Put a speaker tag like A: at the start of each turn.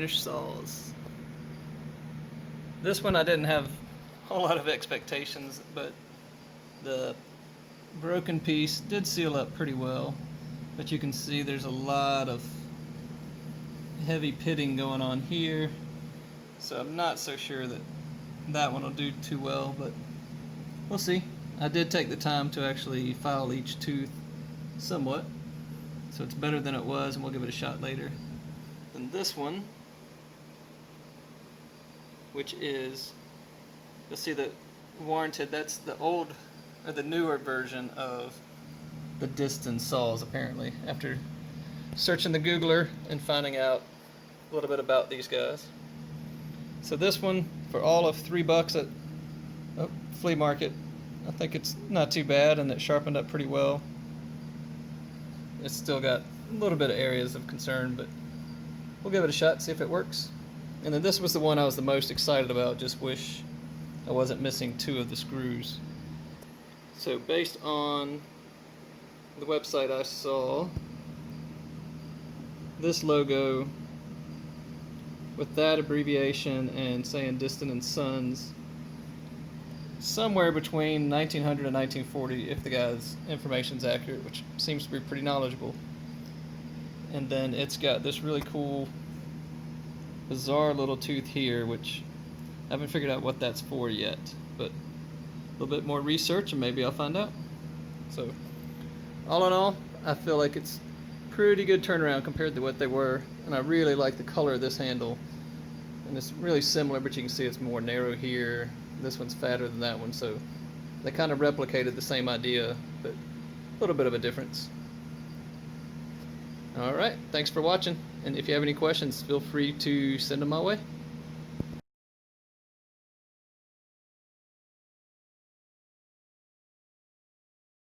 A: finished saws. This one I didn't have a whole lot of expectations, but the broken piece did seal up pretty well. But you can see there's a lot of heavy pitting going on here, so I'm not so sure that that one will do too well, but we'll see. I did take the time to actually file each tooth somewhat, so it's better than it was, and we'll give it a shot later. Then this one, which is, you'll see the Warranted, that's the old, or the newer version of the Disston saws, apparently, after searching the Googler and finding out a little bit about these guys. So this one, for all of $3 at flea market, I think it's not too bad, and it sharpened up pretty well. It's still got a little bit of areas of concern, but we'll give it a shot, see if it works. And then this was the one I was the most excited about, just wish I wasn't missing 2 of the screws. So based on the website I saw, this logo with that abbreviation and saying Disston and Sons, somewhere between 1900 and 1940 if the guy's information is accurate, which seems to be pretty knowledgeable. And then it's got this really cool, bizarre little tooth here, which I haven't figured out what that's for yet, but a little bit more research and maybe I'll find out. So all in all, I feel like it's pretty good turnaround compared to what they were, and I really like the color of this handle. And it's really similar, but you can see it's more narrow here. This one's fatter than that one, so they kind of replicated the same idea, but a little bit of a difference. Alright, thanks for watching, and if you have any questions, feel free to send them my way.